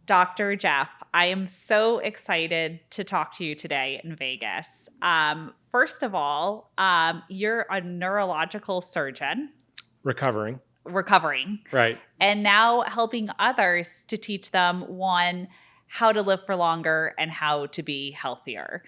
Dr. Jeff, I am so excited to talk to you today in Vegas. First of all, you're a neurological surgeon recovering, Right. and now helping others to teach them, one, how to live for longer and how to be healthier.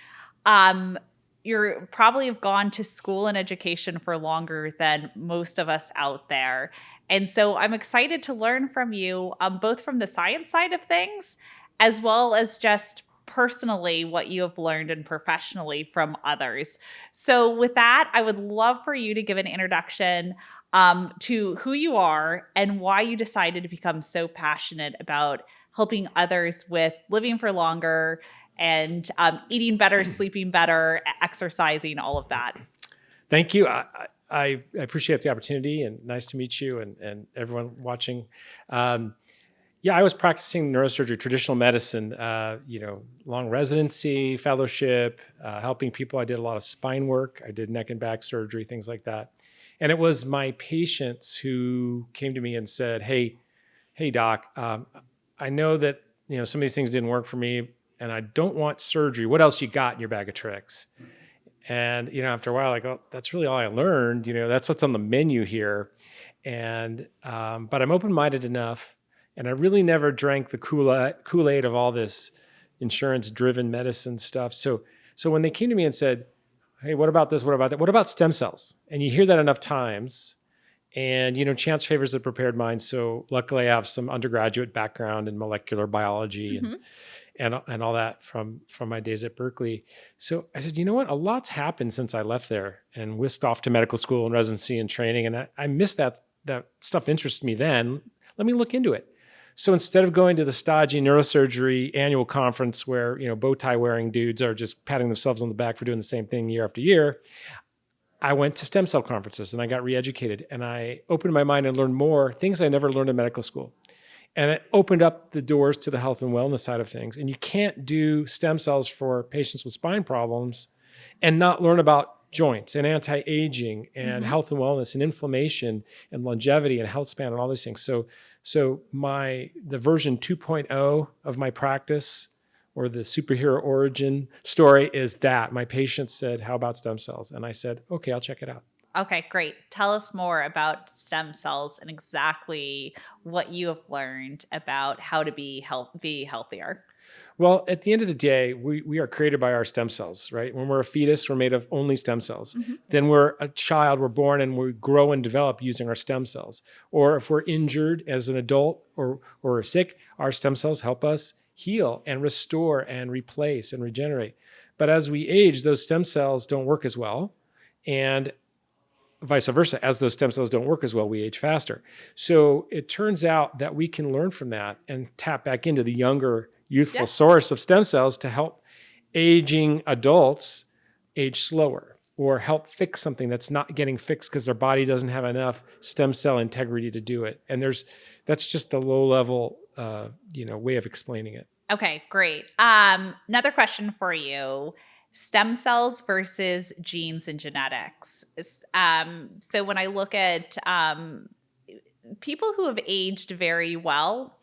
You probably have gone to school and education for longer than most of us out there. And so I'm excited to learn from you, both from the science side of things, as well as just personally what you have learned and professionally from others. So with that, I would love for you to give an introduction to who you are and why you decided to become so passionate about helping others with living for longer and eating better, sleeping better, exercising, all of that. Thank you. I appreciate the opportunity, and nice to meet you and everyone watching. Yeah, I was practicing neurosurgery, traditional medicine, long residency, fellowship, helping people. I did a lot of spine work. I did neck and back surgery, things like that. And it was my patients who came to me and said, hey, doc, I know that, some of these things didn't work for me and I don't want surgery. What else you got in your bag of tricks? And, after a while, I go, that's really all I learned. That's what's on the menu here. And, but I'm open-minded enough, and I really never drank the Kool-Aid of all this insurance-driven medicine stuff. So when they came to me and said, hey, what about this? What about that? What about stem cells? And you hear that enough times, and, chance favors the prepared mind. So luckily I have some undergraduate background in molecular biology and all that from my days at Berkeley. So I said, you know what? A lot's happened since I left there and whisked off to medical school and residency and training. And I missed that stuff interested me then. Let me look into it. So instead of going to the stodgy neurosurgery annual conference where, bow tie wearing dudes are just patting themselves on the back for doing the same thing year after year, I went to stem cell conferences and I got re-educated and I opened my mind and learned more things I never learned in medical school. And it opened up the doors to the health and wellness side of things. And you can't do stem cells for patients with spine problems and not learn about joints and anti-aging and health and wellness and inflammation and longevity and health span and all these things. So the version 2.0 of my practice, or the superhero origin story, is that my patient said, how about stem cells? And I said, okay, I'll check it out. Okay, great. Tell us more about stem cells and exactly what you have learned about how to be healthier. Well, at the end of the day, we are created by our stem cells, right? When we're a fetus, we're made of only stem cells. Then we're a child, we're born, and we grow and develop using our stem cells. Or if we're injured as an adult or are sick, our stem cells help us heal and restore and replace and regenerate. But as we age, those stem cells don't work as well. And vice versa, as those stem cells don't work as well, we age faster. So it turns out that we can learn from that and tap back into the younger, youthful source of stem cells to help aging adults age slower, or help fix something that's not getting fixed because their body doesn't have enough stem cell integrity to do it. And that's just the low level, way of explaining it. Okay, great. Another question for you. Stem cells versus genes and genetics. So when I look at people who have aged very well,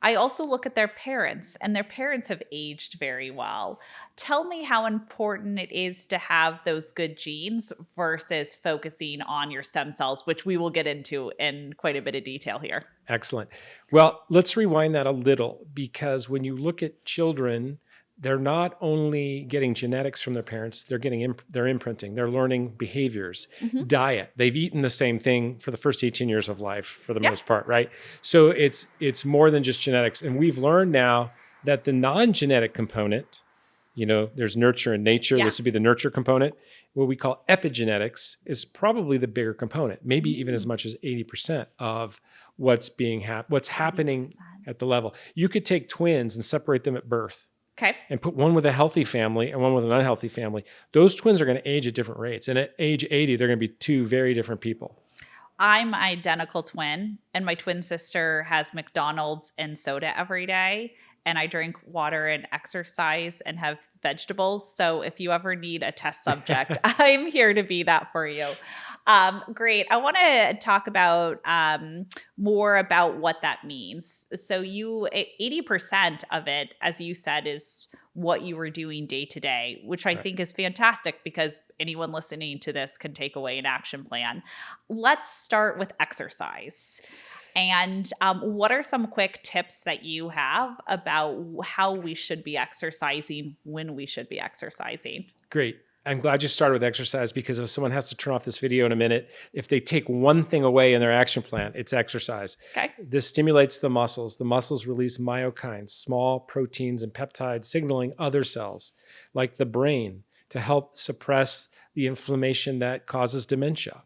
I also look at their parents, and their parents have aged very well. Tell me how important it is to have those good genes versus focusing on your stem cells, which we will get into in quite a bit of detail here. Excellent. Well, let's rewind that a little, because when you look at children, they're not only getting genetics from their parents, they're imprinting, they're learning behaviors, diet. They've eaten the same thing for the first 18 years of life for the most part, right? So it's more than just genetics. And we've learned now that the non-genetic component, there's nurture and nature. This would be the nurture component. What we call epigenetics is probably the bigger component, maybe even as much as 80% of what's happening at the level. You could take twins and separate them at birth. Okay. And put one with a healthy family and one with an unhealthy family. Those twins are going to age at different rates. And at age 80, they're going to be two very different people. I'm identical twin, and my twin sister has McDonald's and soda every day. and I drink water and exercise and have vegetables. So if you ever need a test subject, I'm here to be that for you. Great. I want to talk about more about what that means. So 80% of it, as you said, is what you were doing day to day, which I think is fantastic because anyone listening to this can take away an action plan. Let's start with exercise. And what are some quick tips that you have about how we should be exercising, when we should be exercising? Great. I'm glad you started with exercise, because if someone has to turn off this video in a minute, if they take one thing away in their action plan, it's exercise. Okay. This stimulates the muscles. The muscles release myokines, small proteins and peptides signaling other cells, like the brain, to help suppress the inflammation that causes dementia.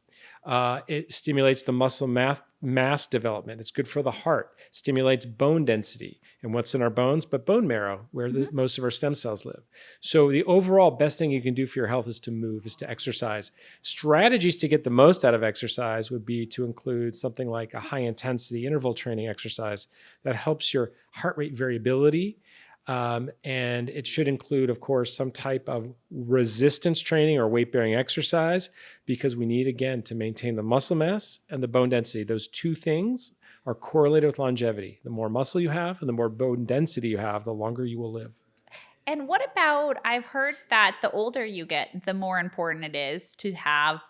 It stimulates the muscle mass development. It's good for the heart. Stimulates bone density. And what's in our bones? But bone marrow, where most of our stem cells live. So the overall best thing you can do for your health is to move, is to exercise. Strategies to get the most out of exercise would be to include something like a high intensity interval training exercise that helps your heart rate variability. And it should include, of course, some type of resistance training or weight-bearing exercise, because we need, again, to maintain the muscle mass and the bone density. Those two things are correlated with longevity. The more muscle you have and the more bone density you have, the longer you will live. And what about, I've heard that the older you get, the more important it is to have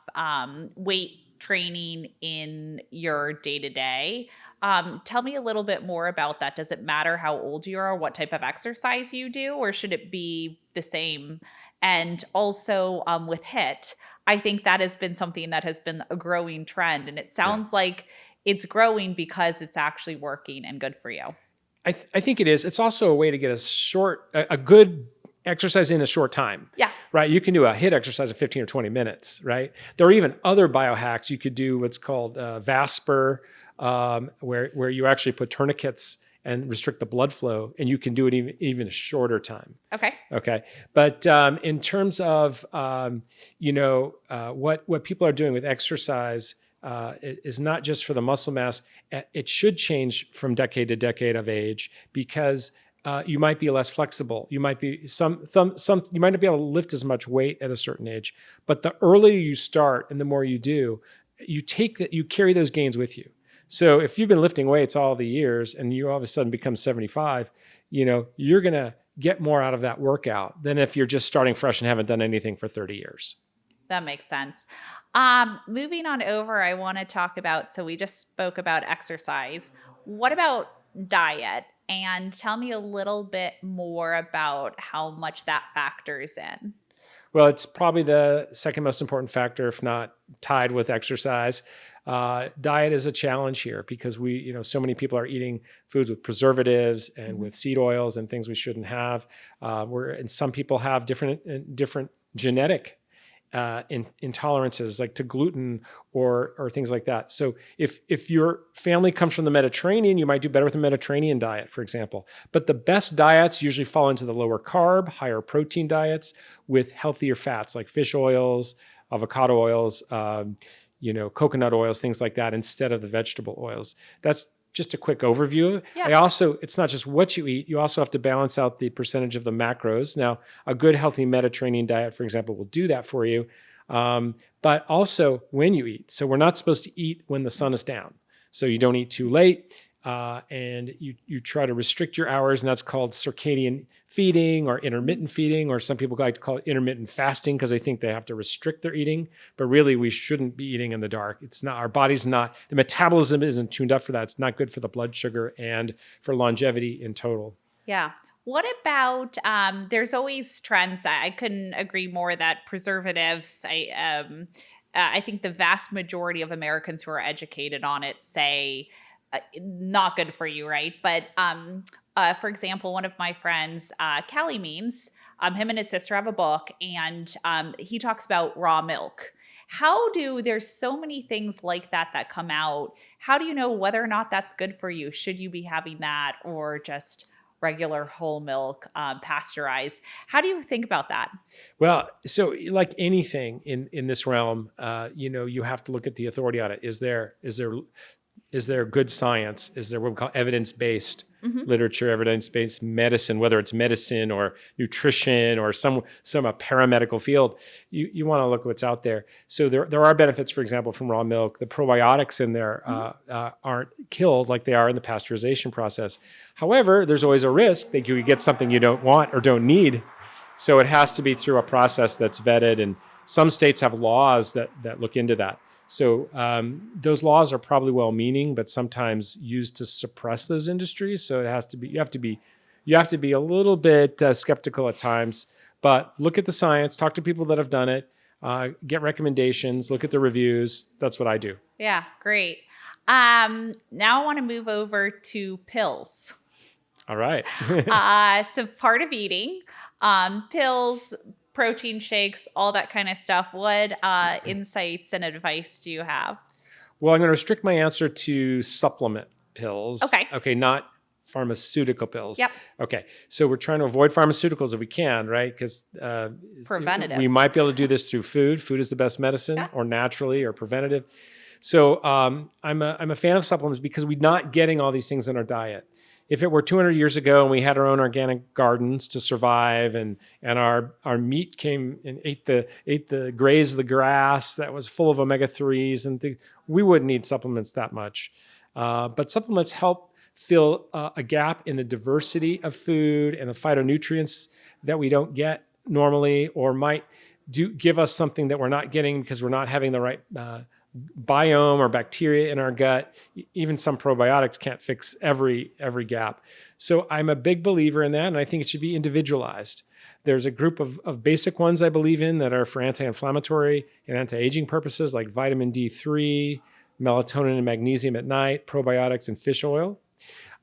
weight training in your day-to-day. Tell me a little bit more about that. Does it matter how old you are, what type of exercise you do, or should it be the same? And also with HIIT, I think that has been something that has been a growing trend, and it sounds like it's growing because it's actually working and good for you. I think it is. It's also a way to get a good exercise in a short time. Yeah. Right. You can do a HIIT exercise of 15 or 20 minutes, right? There are even other biohacks. You could do what's called Vasper, where you actually put tourniquets and restrict the blood flow, and you can do it even a shorter time. Okay. Okay. But in terms of, what people are doing with exercise is not just for the muscle mass. It should change from decade to decade of age, because you might be less flexible. You might be you might not be able to lift as much weight at a certain age. But the earlier you start and the more you do, you carry those gains with you. So if you've been lifting weights all the years and you all of a sudden become 75, you're going to get more out of that workout than if you're just starting fresh and haven't done anything for 30 years. That makes sense. Moving on over, I want to talk about, so we just spoke about exercise. What about diet? And tell me a little bit more about how much that factors in. Well, it's probably the second most important factor, if not tied with exercise. Diet is a challenge here because so many people are eating foods with preservatives and with seed oils and things we shouldn't have. And some people have different genetic intolerances, like to gluten or things like that. So if your family comes from the Mediterranean, you might do better with a Mediterranean diet, for example. But the best diets usually fall into the lower carb, higher protein diets with healthier fats like fish oils, avocado oils, coconut oils, things like that, instead of the vegetable oils. That's just a quick overview. Yeah. It's not just what you eat. You also have to balance out the percentage of the macros. Now, a good, healthy Mediterranean diet, for example, will do that for you. But also when you eat. So we're not supposed to eat when the sun is down. So you don't eat too late. And you try to restrict your hours, and that's called circadian feeding or intermittent feeding, or some people like to call it intermittent fasting because they think they have to restrict their eating. But really, we shouldn't be eating in the dark. It's not, our body's not, the metabolism isn't tuned up for that. It's not good for the blood sugar and for longevity in total. Yeah. What about, there's always trends. I couldn't agree more that preservatives, I think the vast majority of Americans who are educated on it say, not good for you, right? But for example, one of my friends, Callie Means, him and his sister have a book, and he talks about raw milk. There's so many things like that come out. How do you know whether or not that's good for you? Should you be having that or just regular whole milk, pasteurized? How do you think about that? Well, so like anything in this realm, you have to look at the authority on it. Is there is there good science? Is there what we call evidence-based Mm-hmm. literature, evidence-based medicine, whether it's medicine or nutrition or some a paramedical field? You want to look at what's out there. So there are benefits, for example, from raw milk. The probiotics in there aren't killed like they are in the pasteurization process. However, there's always a risk that you get something you don't want or don't need. So it has to be through a process that's vetted, and some states have laws that look into that. So those laws are probably well-meaning, but sometimes used to suppress those industries. So it has to be you have to be a little bit skeptical at times. But look at the science, talk to people that have done it, get recommendations, look at the reviews. That's what I do. Yeah, great. Now I want to move over to pills. All right. So part of eating, pills, protein shakes, all that kind of stuff. What insights and advice do you have? Well, I'm going to restrict my answer to supplement pills. Okay, not pharmaceutical pills. Yep. Okay, so we're trying to avoid pharmaceuticals if we can, right? Because Preventative. we might be able to do this through food. Food is the best medicine, or naturally, or preventative. So I'm a fan of supplements because we're not getting all these things in our diet. If it were 200 years ago and we had our own organic gardens to survive, and our meat came and ate the grazed the grass that was full of omega-3s and things, we wouldn't need supplements that much. But supplements help fill a gap in the diversity of food and the phytonutrients that we don't get normally, or might give us something that we're not getting because we're not having the right biome or bacteria in our gut. Even some probiotics can't fix every gap. So I'm a big believer in that, and I think it should be individualized. There's a group of basic ones I believe in that are for anti-inflammatory and anti-aging purposes, like vitamin D3, melatonin and magnesium at night, probiotics, and fish oil.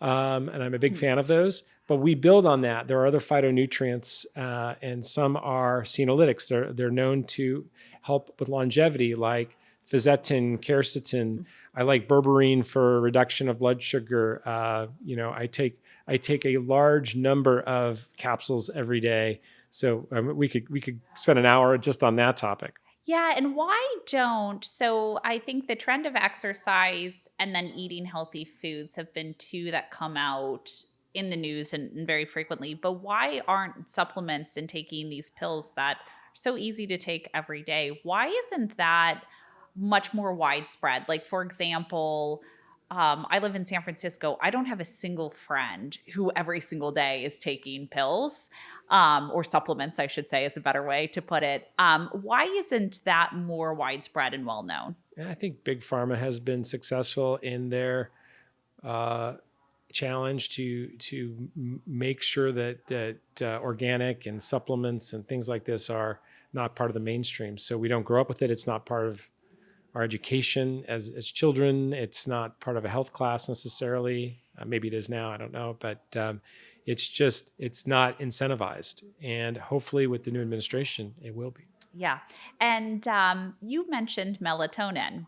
And I'm a big fan of those. But we build on that. There are other phytonutrients, and some are senolytics. They're known to help with longevity, like fisetin, quercetin. I like berberine for reduction of blood sugar. I take a large number of capsules every day. So we could spend an hour just on that topic. Yeah, and so I think the trend of exercise and then eating healthy foods have been two that come out in the news and very frequently. But why aren't supplements and taking these pills that are so easy to take every day, why isn't that much more widespread? Like, for example, I live in San Francisco. I don't have a single friend who every single day is taking pills, or supplements, I should say, is a better way to put it. Why isn't that more widespread and well known? And I think Big Pharma has been successful in their challenge to make sure that organic and supplements and things like this are not part of the mainstream. So we don't grow up with it. It's not part of our education as children. It's not part of a health class necessarily. Maybe it is now, I don't know. But it's not incentivized. And hopefully with the new administration, it will be. Yeah. And you mentioned melatonin.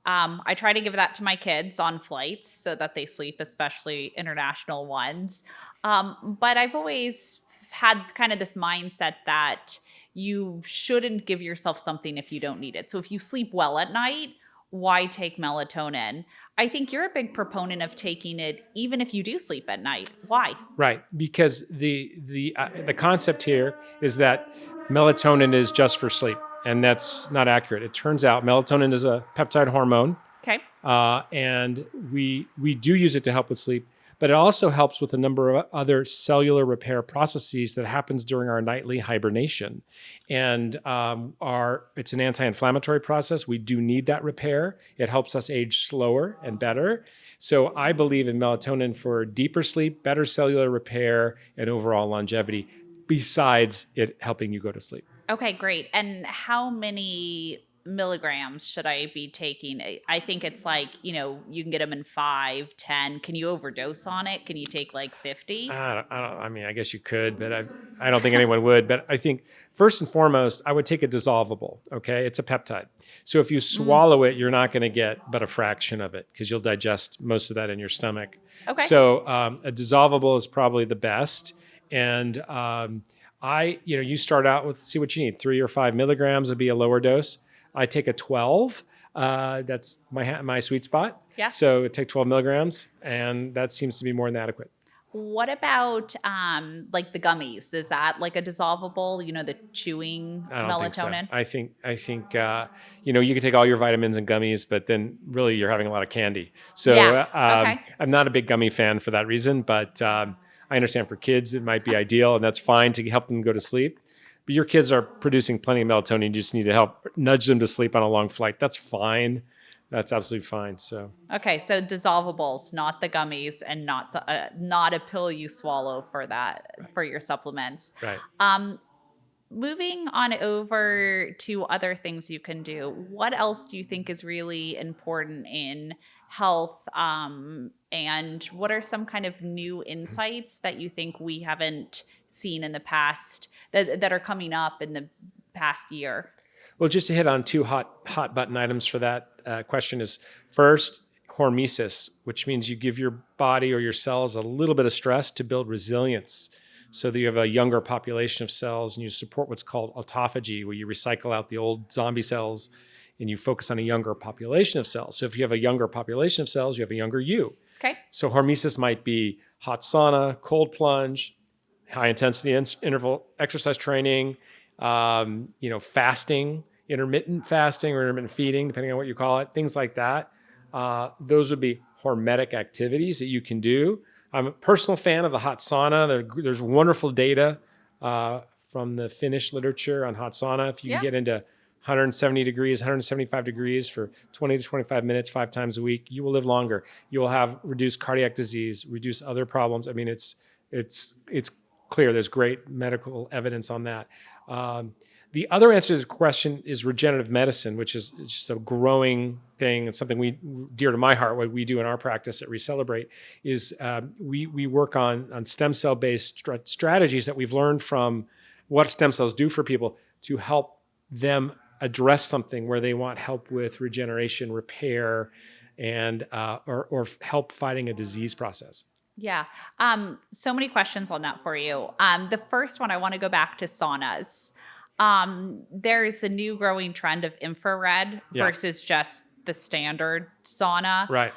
I try to give that to my kids on flights so that they sleep, especially international ones. But I've always had kind of this mindset that you shouldn't give yourself something if you don't need it. So if you sleep well at night, why take melatonin? I think you're a big proponent of taking it even if you do sleep at night. Why? Right, because the concept here is that melatonin is just for sleep, and that's not accurate. It turns out melatonin is a peptide hormone. Okay. And we do use it to help with sleep, but it also helps with a number of other cellular repair processes that happens during our nightly hibernation. And it's an anti-inflammatory process. We do need that repair. It helps us age slower and better. So I believe in melatonin for deeper sleep, better cellular repair, and overall longevity, besides it helping you go to sleep. Okay, great. And how many milligrams should I be taking? I think it's like, you can get them in 5, 10. Can you overdose on it? Can you take like 50? I guess you could, but I don't think anyone would. But I think first and foremost, I would take a dissolvable. Okay. It's a peptide. So if you swallow it, you're not going to get but a fraction of it because you'll digest most of that in your stomach. Okay. So a dissolvable is probably the best. And you start out with, see what you need. 3 or 5 milligrams would be a lower dose. I take a 12. That's my sweet spot. Yeah. So take 12 milligrams, and that seems to be more than adequate. What about like the gummies? Is that like a dissolvable, the chewing I don't think so. melatonin? I think you can take all your vitamins and gummies, but then really you're having a lot of candy. So Yeah. Okay. I'm not a big gummy fan for that reason, but I understand for kids it might be ideal, and that's fine to help them go to sleep. But your kids are producing plenty of melatonin. You just need to help nudge them to sleep on a long flight. That's fine. That's absolutely fine. So Okay, so dissolvables, not the gummies, and not a pill you swallow for that for your supplements. right. Moving on over to other things you can do. What else do you think is really important in health? And what are some kind of new insights that you think we haven't seen in the past that are coming up in the past year? Well, just to hit on two hot button items for that question is first, hormesis, which means you give your body or your cells a little bit of stress to build resilience so that you have a younger population of cells, and you support what's called autophagy, where you recycle out the old zombie cells and you focus on a younger population of cells. So if you have a younger population of cells, you have a younger you. Okay. So hormesis might be hot sauna, cold plunge, high intensity interval exercise training, fasting, intermittent fasting or intermittent feeding, depending on what you call it, things like that. Those would be hormetic activities that you can do. I'm a personal fan of the hot sauna. There's wonderful data from the Finnish literature on hot sauna. If you can get into 170 degrees, 175 degrees for 20 to 25 minutes, 5 times a week, you will live longer. You will have reduced cardiac disease, reduce other problems. I mean, it's clear. There's great medical evidence on that. The other answer to the question is regenerative medicine, which is just a growing thing. It's something dear to my heart. What we do in our practice at Recelebrate is we work on stem cell-based strategies that we've learned from what stem cells do for people to help them address something where they want help with regeneration, repair, and or help fighting a disease process. Yeah. So many questions on that for you. The first one, I want to go back to saunas. There's a new growing trend of infrared versus just the standard sauna. Right.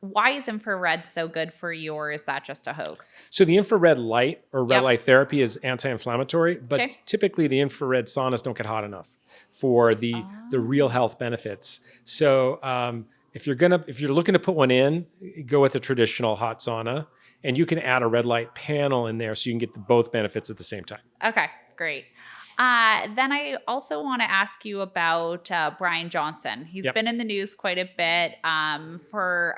Why is infrared so good for you, or is that just a hoax? So the infrared light or red light therapy is anti-inflammatory, but typically the infrared saunas don't get hot enough for the real health benefits. So if you're looking to put one in, go with a traditional hot sauna, and you can add a red light panel in there so you can get both benefits at the same time. Okay, great. Then I also want to ask you about Brian Johnson. He's been in the news quite a bit. For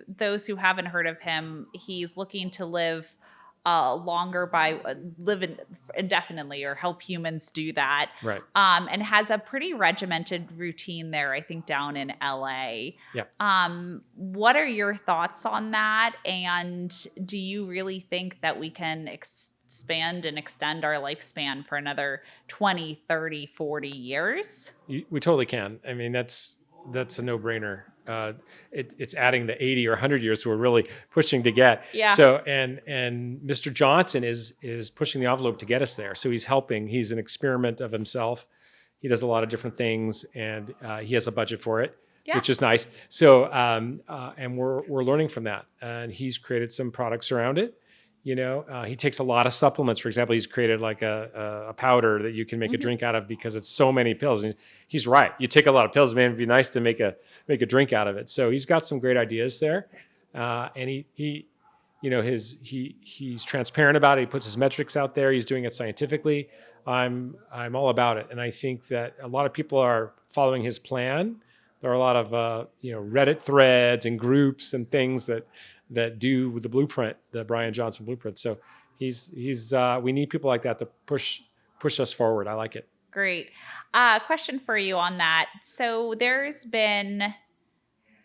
those who haven't heard of him, he's looking to live longer by living indefinitely, or help humans do that. Right. And has a pretty regimented routine there, I think, down in LA. Yeah. What are your thoughts on that? And do you really think that we can expand and extend our lifespan for another 20, 30, 40 years? We totally can. I mean, that's a no-brainer. It's adding the 80 or 100 years we're really pushing to get. Yeah. So and Mr. Johnson is pushing the envelope to get us there. So he's helping. He's an experiment of himself. He does a lot of different things, and he has a budget for it, which is nice. So and we're learning from that. And he's created some products around it. He takes a lot of supplements. For example, he's created like a powder that you can make a drink out of because it's so many pills. And he's right. You take a lot of pills, man. It'd be nice to make a drink out of it. So he's got some great ideas there, and he's transparent about it. He puts his metrics out there. He's doing it scientifically. I'm all about it, and I think that a lot of people are following his plan. There are a lot of Reddit threads and groups and things that do with the blueprint, the Brian Johnson blueprint. So we need people like that to push us forward. I like it. Great. Question for you on that. So there's been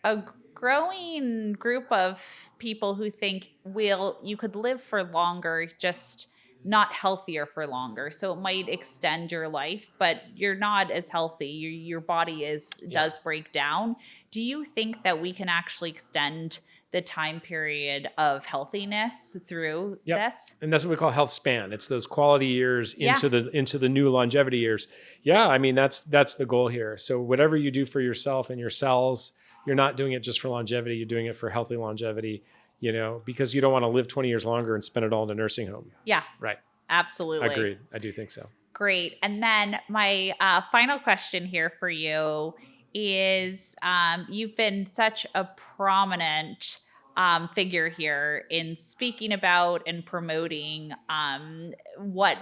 a growing group of people who think, you could live for longer, just not healthier for longer. So it might extend your life, but you're not as healthy. Your body does break down. Do you think that we can actually extend the time period of healthiness through Yep. this. And that's what we call health span. It's those quality years Yeah. into the new longevity years. Yeah, I mean that's the goal here. So whatever you do for yourself and your cells, you're not doing it just for longevity, you're doing it for healthy longevity, because you don't want to live 20 years longer and spend it all in a nursing home. Yeah. Right. Absolutely. Agreed. I do think so. Great. And then my final question here for you is you've been such a prominent figure here in speaking about and promoting what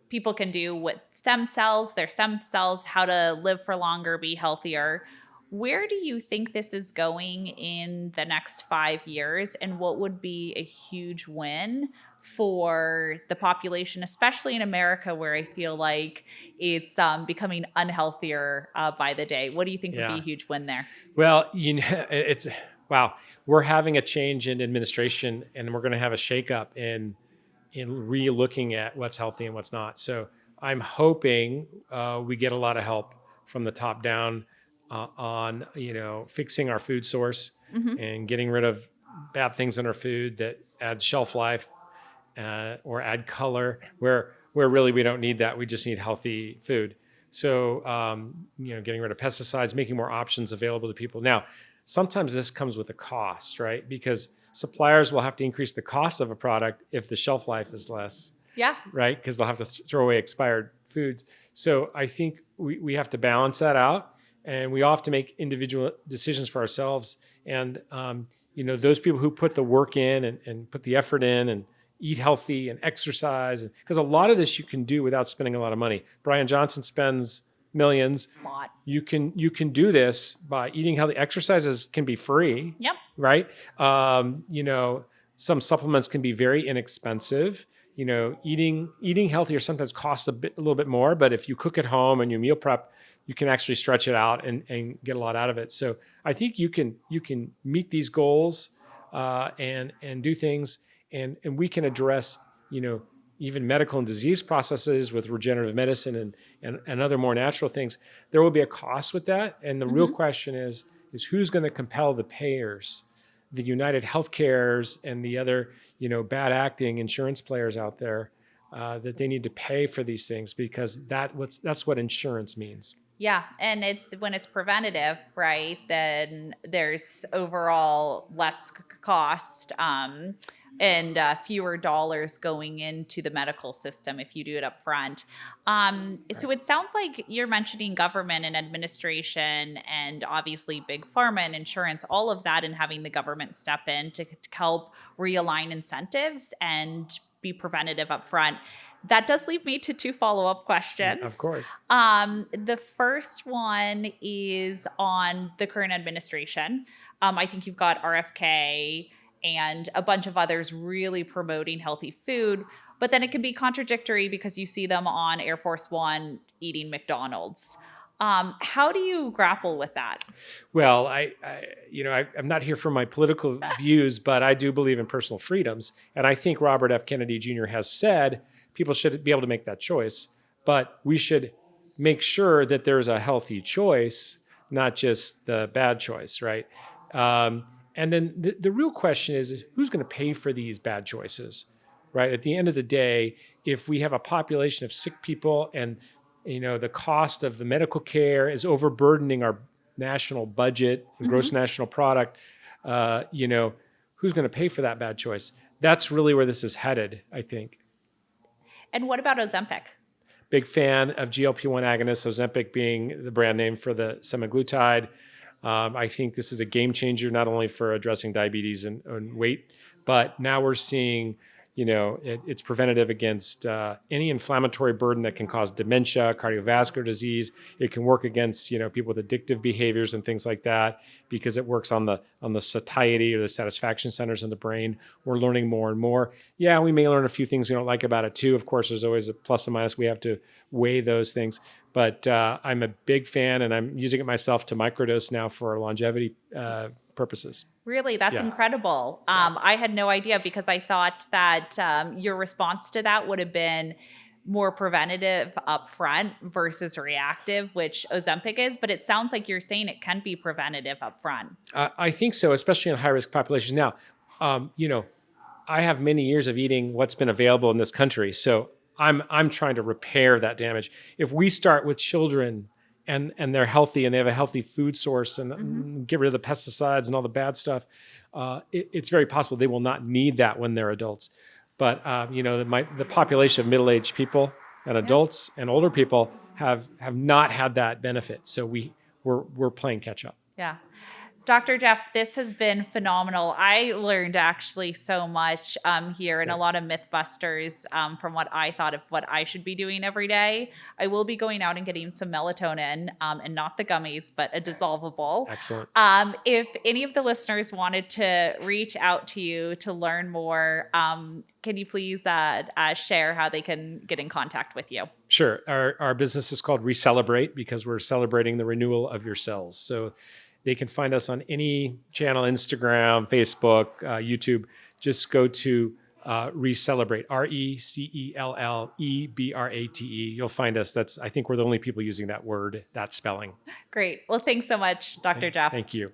people can do with their stem cells, how to live for longer, be healthier. Where do you think this is going in the next 5 years? And what would be a huge win for the population, especially in America, where I feel like it's becoming unhealthier by the day? What do you think would be a huge win there? Well, wow. We're having a change in administration, and we're going to have a shakeup in re-looking at what's healthy and what's not. So I'm hoping we get a lot of help from the top down on fixing our food source and getting rid of bad things in our food that add shelf life or add color where really we don't need that. We just need healthy food. So getting rid of pesticides, making more options available to people. Now, sometimes this comes with a cost, right? Because suppliers will have to increase the cost of a product if the shelf life is less. Yeah. Right? Because they'll have to throw away expired foods. So I think we have to balance that out, and we all have to make individual decisions for ourselves. And those people who put the work in and put the effort in and eat healthy and exercise, because a lot of this you can do without spending a lot of money. Brian Johnson spends millions. A lot. You can do this by eating healthy. Exercises can be free. Yep. Right. Some supplements can be very inexpensive. Eating healthier sometimes costs a little bit more, but if you cook at home and you meal prep, you can actually stretch it out and get a lot out of it. So I think you can meet these goals and do things, and we can address even medical and disease processes with regenerative medicine and other more natural things. There will be a cost with that, and the real question is who's going to compel the payers, the United Healthcares and the other bad acting insurance players out there, that they need to pay for these things, because that's what insurance means. Yeah, and when it's preventative, right, then there's overall less cost and fewer dollars going into the medical system if you do it up front. So it sounds like you're mentioning government and administration and obviously big pharma and insurance, all of that, and having the government step in to help realign incentives and be preventative up front. That does leave me to 2 follow-up questions. Of course. The first one is on the current administration. I think you've got RFK and a bunch of others really promoting healthy food, but then it can be contradictory because you see them on Air Force One eating McDonald's. How do you grapple with that? Well, I'm not here for my political views, but I do believe in personal freedoms. And I think Robert F. Kennedy Jr. has said people should be able to make that choice, but we should make sure that there's a healthy choice, not just the bad choice, right? And then the real question is who's going to pay for these bad choices, right? At the end of the day, if we have a population of sick people and the cost of the medical care is overburdening our national budget and gross national product, who's going to pay for that bad choice? That's really where this is headed, I think. And what about Ozempic? Big fan of GLP-1 agonists, Ozempic being the brand name for the semaglutide. I think this is a game changer, not only for addressing diabetes and weight, but now we're seeing, it's preventative against any inflammatory burden that can cause dementia, cardiovascular disease. It can work against, people with addictive behaviors and things like that, because it works on the satiety or the satisfaction centers in the brain. We're learning more and more. Yeah, we may learn a few things we don't like about it too. Of course, there's always a plus and minus. We have to weigh those things. But I'm a big fan, and I'm using it myself to microdose now for longevity purposes. Really? That's incredible. I had no idea, because I thought that your response to that would have been more preventative upfront versus reactive, which Ozempic is, but it sounds like you're saying it can be preventative upfront. I think so, especially in high-risk populations. Now, I have many years of eating what's been available in this country, so I'm trying to repair that damage. If we start with children and they're healthy and they have a healthy food source and get rid of the pesticides and all the bad stuff, it's very possible they will not need that when they're adults. But the population of middle-aged people and adults and older people have not had that benefit. So we're playing catch up. Yeah. Dr. Jeff, this has been phenomenal. I learned actually so much here and a lot of myth busters from what I thought of what I should be doing every day. I will be going out and getting some melatonin and not the gummies, but a dissolvable. Excellent. If any of the listeners wanted to reach out to you to learn more, can you please share how they can get in contact with you? Sure. Our business is called Recelebrate because we're celebrating the renewal of your cells. So they can find us on any channel, Instagram, Facebook, YouTube. Just go to Recelebrate, RECELLEBRATE. You'll find us. I think we're the only people using that word, that spelling. Great. Well, thanks so much, Dr. Jeff. Thank you.